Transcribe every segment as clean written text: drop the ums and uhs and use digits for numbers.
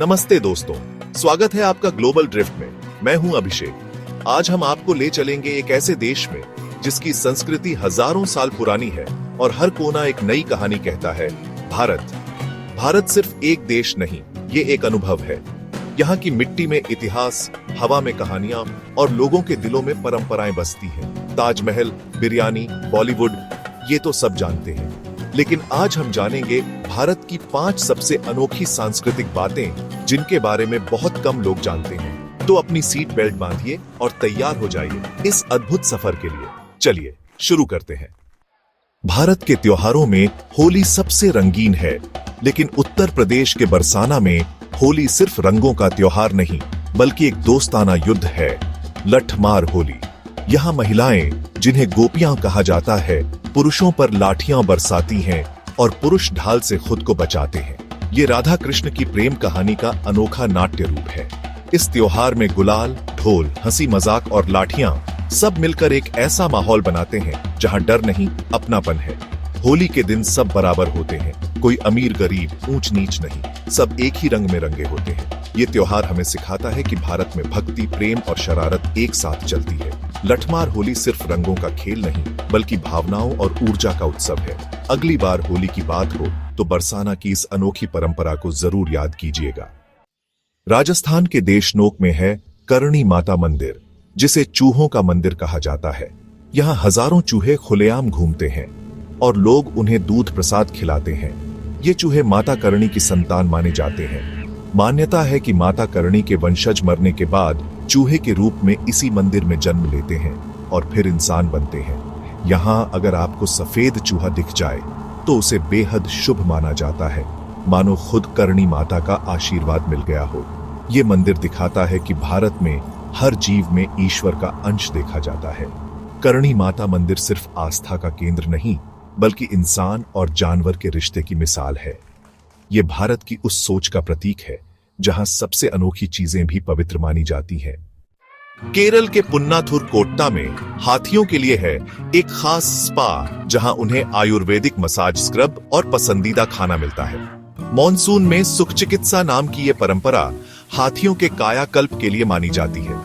नमस्ते दोस्तों, स्वागत है आपका ग्लोबल ड्रिफ्ट में। मैं हूं अभिषेक। आज हम आपको ले चलेंगे एक ऐसे देश में जिसकी संस्कृति हजारों साल पुरानी है और हर कोना एक नई कहानी कहता है। भारत। भारत सिर्फ एक देश नहीं, ये एक अनुभव है। यहाँ की मिट्टी में इतिहास, हवा में कहानियां और लोगों के दिलों में परंपराएं बसती हैं। ताजमहल, बिरयानी, बॉलीवुड, ये तो सब जानते हैं, लेकिन आज हम जानेंगे भारत की 5 सबसे अनोखी सांस्कृतिक बातें जिनके बारे में बहुत कम लोग जानते हैं। तो अपनी सीट बेल्ट बांधिए और तैयार हो जाइए इस अद्भुत सफर के लिए। चलिए शुरू करते हैं। भारत के त्योहारों में होली सबसे रंगीन है, लेकिन उत्तर प्रदेश के बरसाना में होली सिर्फ रंगों का त्योहार नहीं, बल्कि एक दोस्ताना युद्ध है। लठमार होली। यहाँ महिलाएं, जिन्हें गोपियां कहा जाता है, पुरुषों पर लाठियां बरसाती हैं और पुरुष ढाल से खुद को बचाते हैं। ये राधा कृष्ण की प्रेम कहानी का अनोखा नाट्य रूप है। इस त्योहार में गुलाल, ढोल, हंसी मजाक और लाठियां सब मिलकर एक ऐसा माहौल बनाते हैं जहां डर नहीं, अपनापन है। होली के दिन सब बराबर होते हैं, कोई अमीर गरीब, ऊंच नीच नहीं, सब एक ही रंग में रंगे होते हैं। ये त्योहार हमें सिखाता है कि भारत में भक्ति, प्रेम और शरारत एक साथ चलती है। लठमार होली सिर्फ रंगों का खेल नहीं, बल्कि भावनाओं और ऊर्जा का उत्सव है। अगली बार होली की बात हो तो बरसाना की इस अनोखी परंपरा को जरूर याद कीजिएगा। राजस्थान के देशनोक में है करणी माता मंदिर, जिसे चूहों का मंदिर कहा जाता है। यहाँ हजारों चूहे खुलेआम घूमते हैं और लोग उन्हें दूध प्रसाद खिलाते हैं। ये चूहे माता करणी की संतान माने जाते हैं। मान्यता है कि माता करणी के वंशज मरने के बाद चूहे के रूप में इसी मंदिर में जन्म लेते हैं और फिर इंसान बनते हैं। यहाँ अगर आपको सफेद चूहा दिख जाए तो उसे बेहद शुभ माना जाता है, मानो खुद करणी माता का आशीर्वाद मिल गया हो। ये मंदिर दिखाता है कि भारत में हर जीव में ईश्वर का अंश देखा जाता है। करणी माता मंदिर सिर्फ आस्था का केंद्र नहीं, बल्कि इंसान और जानवर के रिश्ते की मिसाल है। ये भारत की उस सोच का प्रतीक है जहां सबसे अनोखी चीजें भी पवित्र मानी जाती हैं। केरल के पुन्नाथुर कोट्टा में हाथियों के लिए है एक खास स्पा, जहां उन्हें आयुर्वेदिक मसाज, स्क्रब और पसंदीदा खाना मिलता है। मॉनसून में सुख चिकित्सा नाम की ये परंपरा हाथियों के कायाकल्प के लिए मानी जाती है।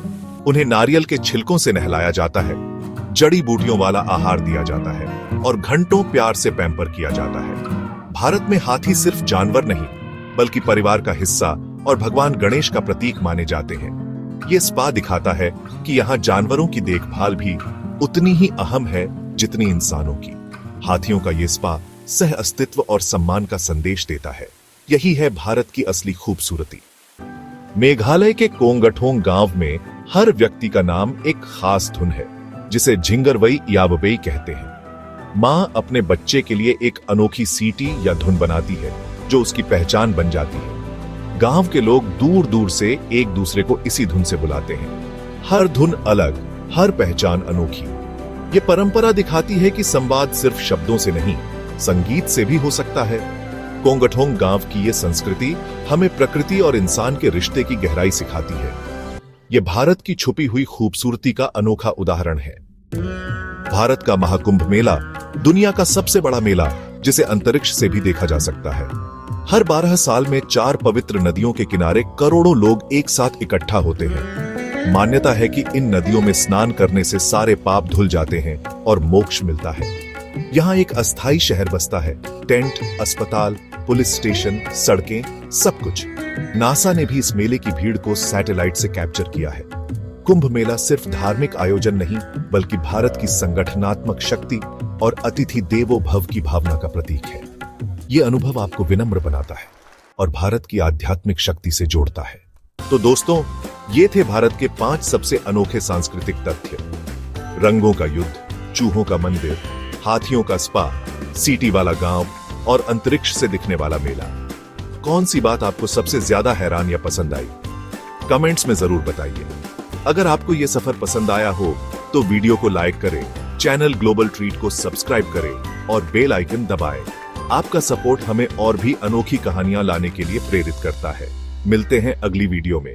उन्हें नारियल के छिलकों से नहलाया जाता है, जड़ी बूटियों वाला आहार दिया जाता है और घंटों प्यार से पैम्पर किया जाता है। भारत में हाथी सिर्फ जानवर नहीं, बल्कि परिवार का हिस्सा और भगवान गणेश का प्रतीक माने जाते हैं। ये स्पा दिखाता है कि यहाँ जानवरों की देखभाल भी उतनी ही अहम है जितनी इंसानों की। हाथियों का ये स्पा सह अस्तित्व और सम्मान का संदेश देता है। यही है भारत की असली खूबसूरती। मेघालय के कोंगठोंग गांव में हर व्यक्ति का नाम एक खास धुन है, जिसे झिंगरवई यावबेई कहते हैं। माँ अपने बच्चे के लिए एक अनोखी सीटी या धुन बनाती है जो उसकी पहचान बन जाती है। गांव के लोग दूर दूर से एक दूसरे को इसी धुन से बुलाते हैं। हर धुन अलग, हर पहचान अनोखी। ये परंपरा दिखाती है कि संवाद सिर्फ शब्दों से नहीं, संगीत से भी हो सकता है। कोंगठोंग गांव की ये संस्कृति हमें प्रकृति और इंसान के रिश्ते की गहराई सिखाती है। ये भारत की छुपी हुई खूबसूरती का अनोखा उदाहरण है। भारत का महाकुंभ मेला दुनिया का सबसे बड़ा मेला, जिसे अंतरिक्ष से भी देखा जा सकता है। हर 12 साल में 4 पवित्र नदियों के किनारे करोड़ों लोग एक साथ इकट्ठा होते हैं। मान्यता है कि इन नदियों में स्नान करने से सारे पाप धुल जाते हैं और मोक्ष मिलता है। यहाँ एक अस्थायी शहर बसता है। टेंट, अस्पताल, पुलिस स्टेशन, सड़कें, सब कुछ। नासा ने भी इस मेले की भीड़ को सैटेलाइट से कैप्चर किया है। कुंभ मेला सिर्फ धार्मिक आयोजन नहीं, बल्कि भारत की संगठनात्मक शक्ति और अतिथि देवो भव की भावना का प्रतीक है। ये अनुभव आपको विनम्र बनाता है और भारत की आध्यात्मिक शक्ति से जोड़ता है। तो दोस्तों, ये थे भारत के 5 सबसे अनोखे सांस्कृतिक तथ्य। रंगों का युद्ध, चूहों का मंदिर, हाथियों का स्पा, सीटी वाला गांव और अंतरिक्ष से दिखने वाला मेला। कौन सी बात आपको सबसे ज्यादा हैरान या पसंद आई? कमेंट्स में जरूर बताइए। अगर आपको यह सफर पसंद आया हो तो वीडियो को लाइक करें, चैनल ग्लोबल ट्रीट को सब्सक्राइब करें और बेल आइकन दबाएं। आपका सपोर्ट हमें और भी अनोखी कहानियां लाने के लिए प्रेरित करता है। मिलते हैं अगली वीडियो में।